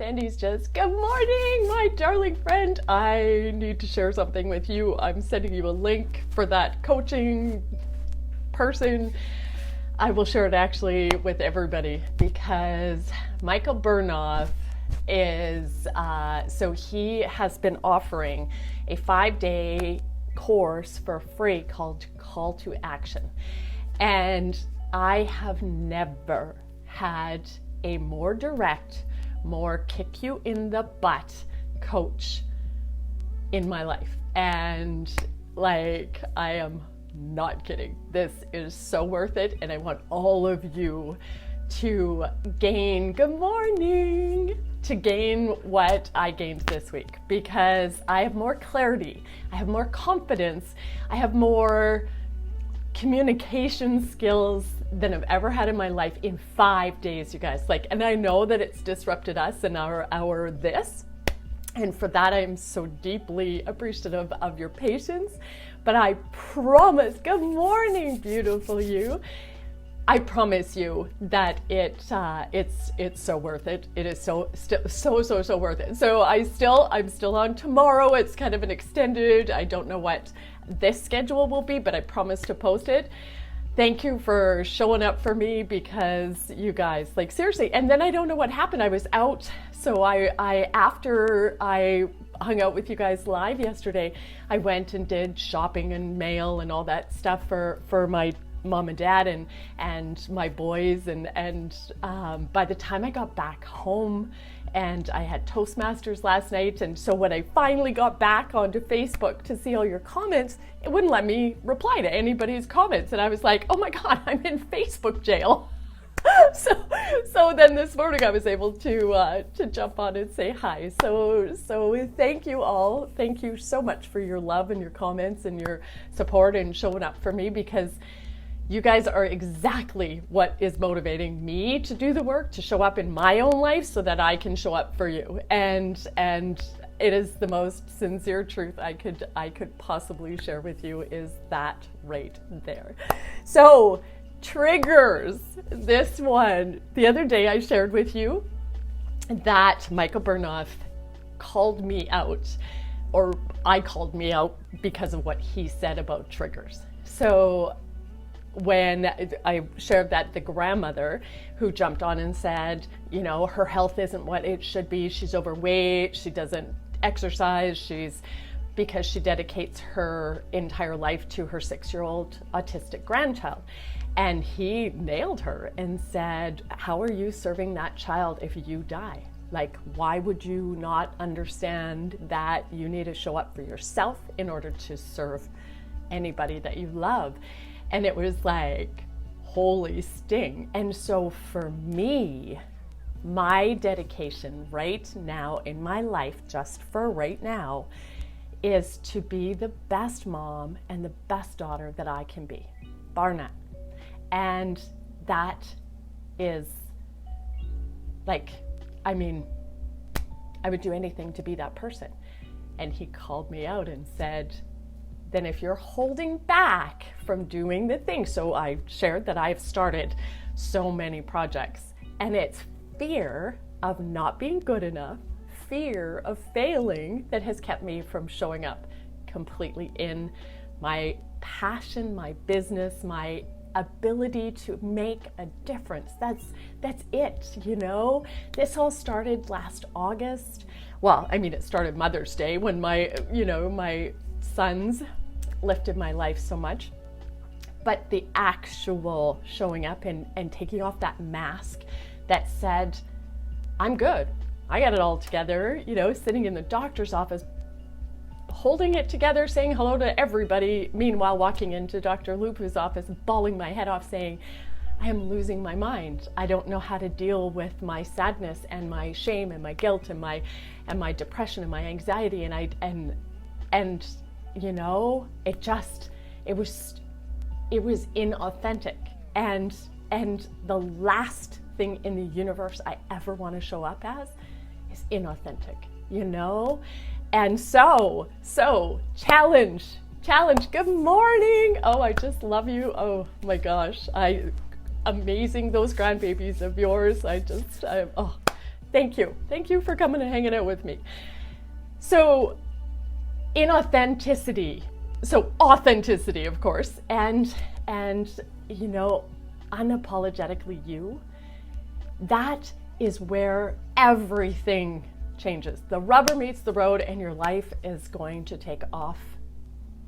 Sandy's just, good morning, my darling friend. I need to share something with you. I'm sending you a link for that coaching person. I will share it actually with everybody because Michael Burnoff is, so he has been offering a 5-day course for free called Call to Action. And I have never had a more direct, more kick you in the butt coach in my life. And like, I am not kidding. This is so worth it. And I want all of you to gain, good morning, to gain what I gained this week, because I have more clarity, I have more confidence, I have more communication skills than I've ever had in my life in 5 days, you guys. Like, and I know that it's disrupted us in our this, and for that I'm so deeply appreciative of your patience. But I promise, good morning, beautiful you. I promise you that it's so worth it. It is so worth it. So I'm still on tomorrow. It's kind of an extended. I don't know what this schedule will be, but I promise to post it. Thank you for showing up for me, because you guys, like, seriously. And then I don't know what happened. I was out. So I after I hung out with you guys live yesterday, I went and did shopping and mail and all that stuff for my mom and dad and my boys, and by the time I got back home, and I had Toastmasters last night, and so when I finally got back onto Facebook to see all your comments, it wouldn't let me reply to anybody's comments, and I was like, oh my god, I'm in Facebook jail. So then this morning I was able to jump on and say hi. So thank you all. Thank you so much for your love and your comments and your support and showing up for me, because you guys are exactly what is motivating me to do the work, to show up in my own life so that I can show up for you. And it is the most sincere truth I could possibly share with you, is that right there. So triggers. This one, the other day I shared with you that Michael Burnoff called me out, or I called me out because of what he said about triggers. So when I shared that the grandmother who jumped on and said, you know, her health isn't what it should be, she's overweight, she doesn't exercise, because she dedicates her entire life to her 6-year-old autistic grandchild. And he nailed her and said, how are you serving that child if you die? Like, why would you not understand that you need to show up for yourself in order to serve anybody that you love? And it was like, holy sting. And so for me, my dedication right now in my life, just for right now, is to be the best mom and the best daughter that I can be, bar none. And that is like, I mean, I would do anything to be that person. And he called me out and said, then if you're holding back from doing the thing, so I shared that I've started so many projects, and it's fear of not being good enough, fear of failing, that has kept me from showing up completely in my passion, my business, my ability to make a difference. That's it, you know. This all started last August. Well, I mean, it started Mother's Day when my sons lifted my life so much. But the actual showing up and taking off that mask that said, I'm good, I got it all together, you know, sitting in the doctor's office, holding it together, saying hello to everybody, meanwhile walking into Dr. Lupu's office, bawling my head off, saying, I am losing my mind. I don't know how to deal with my sadness and my shame and my guilt and my depression and my anxiety, and you know, it was inauthentic, and the last thing in the universe I ever want to show up as is inauthentic, you know. And so challenge, good morning. Oh, I just love you. Oh my gosh, amazing, those grandbabies of yours. Thank you. Thank you for coming and hanging out with me. So, authenticity, of course, and you know, unapologetically you, that is where everything changes. The rubber meets the road and your life is going to take off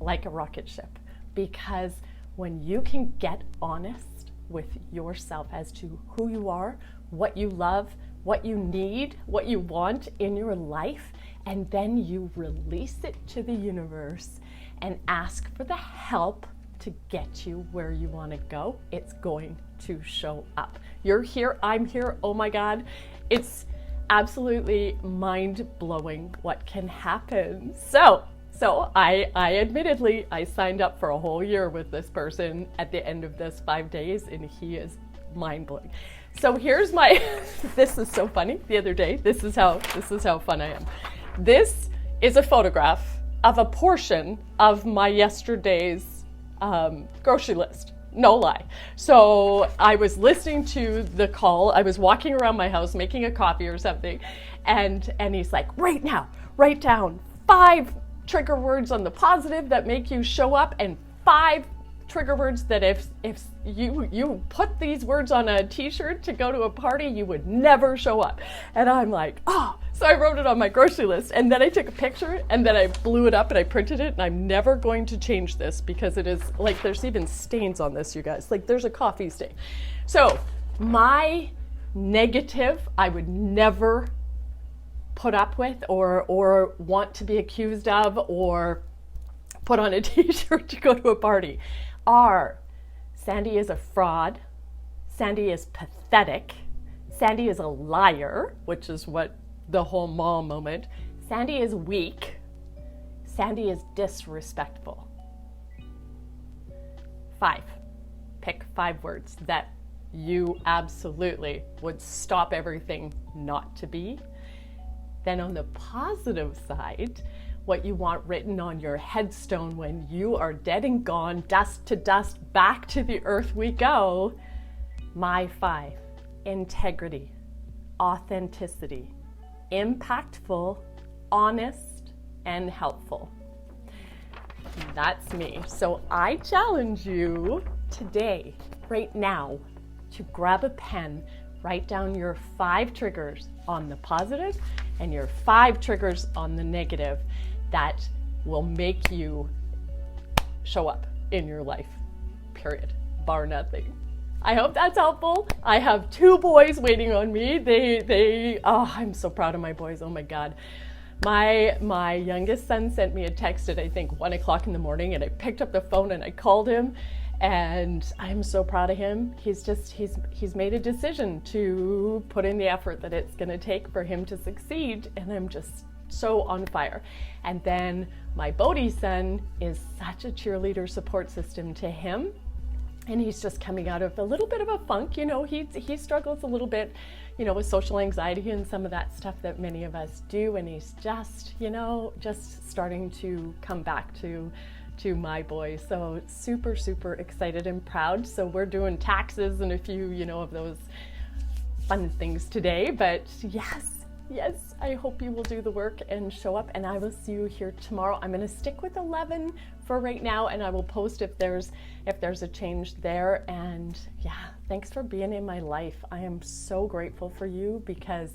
like a rocket ship, because when you can get honest with yourself as to who you are, what you love, what you need, what you want in your life, and then you release it to the universe and ask for the help to get you where you want to go, it's going to show up. You're here, I'm here, oh my God. It's absolutely mind-blowing what can happen. So I admittedly, I signed up for a whole year with this person at the end of this 5 days, and he is mind-blowing. So here's my, this is so funny. The other day, this is how fun I am. This is a photograph of a portion of my yesterday's grocery list. No lie. So I was listening to the call. I was walking around my house making a coffee or something, and he's like, right now, write down 5 trigger words on the positive that make you show up, and 5 trigger words that if you put these words on a t-shirt to go to a party, you would never show up. And I'm like, oh, so I wrote it on my grocery list, and then I took a picture, and then I blew it up and I printed it, and I'm never going to change this because it is like, there's even stains on this, you guys, like there's a coffee stain. So my negative, I would never put up with or want to be accused of or put on a t-shirt to go to a party are: Sandy is a fraud, Sandy is pathetic, Sandy is a liar, which is what the whole mom moment, Sandy is weak, Sandy is disrespectful. 5. Pick 5 words that you absolutely would stop everything not to be. Then on the positive side, what you want written on your headstone when you are dead and gone, dust to dust, back to the earth we go. My 5: integrity, authenticity, impactful, honest, and helpful. That's me. So I challenge you today, right now, to grab a pen, write down your 5 triggers on the positive and your 5 triggers on the negative that will make you show up in your life, period, bar nothing. I hope that's helpful. I have 2 boys waiting on me. I'm so proud of my boys, oh my God. My youngest son sent me a text at I think 1 o'clock in the morning, and I picked up the phone and I called him, and I'm so proud of him. He's made a decision to put in the effort that it's gonna take for him to succeed, and I'm just so on fire. And then my Bodhi son is such a cheerleader support system to him, and he's just coming out of a little bit of a funk. You know, he struggles a little bit, you know, with social anxiety and some of that stuff that many of us do, and he's just, you know, just starting to come back to my boy. So super, super excited and proud. So we're doing taxes and a few, you know, of those fun things today, but yes, I hope you will do the work and show up, and I will see you here tomorrow. I'm going to stick with 11 for right now, and I will post if there's a change there. And yeah, thanks for being in my life. I am so grateful for you, because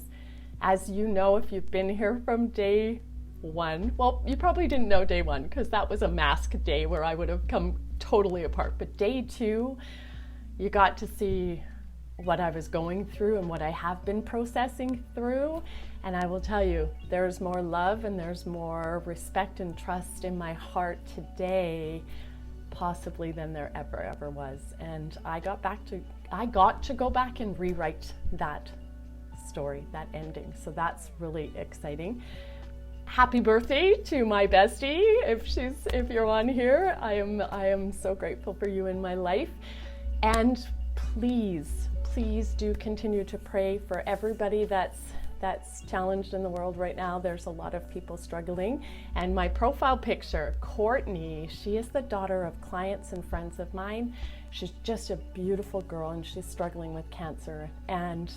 as you know, if you've been here from day 1, well, you probably didn't know day 1 because that was a mask day where I would have come totally apart. But day 2, you got to see what I was going through and what I have been processing through. And I will tell you, there's more love and there's more respect and trust in my heart today, possibly than there ever was. And I got to go back and rewrite that story, that ending. So that's really exciting. Happy birthday to my bestie. If you're on here, I am so grateful for you in my life. And please do continue to pray for everybody that's challenged in the world right now. There's a lot of people struggling. And my profile picture, Courtney, she is the daughter of clients and friends of mine. She's just a beautiful girl, and she's struggling with cancer. And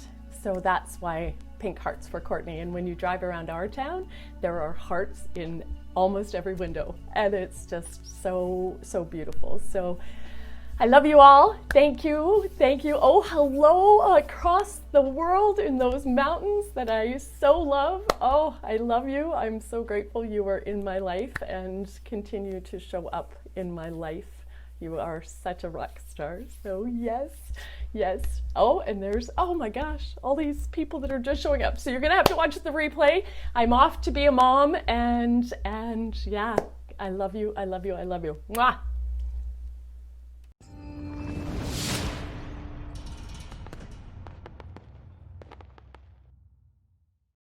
So that's why pink hearts for Courtney. And when you drive around our town, there are hearts in almost every window. And it's just so, so beautiful. So I love you all. Thank you. Thank you. Oh, hello across the world in those mountains that I so love. Oh, I love you. I'm so grateful you are in my life and continue to show up in my life. You are such a rock star. So yes, yes. Oh, and there's, oh my gosh, all these people that are just showing up. So you're going to have to watch the replay. I'm off to be a mom and yeah, I love you. I love you. I love you. Mwah.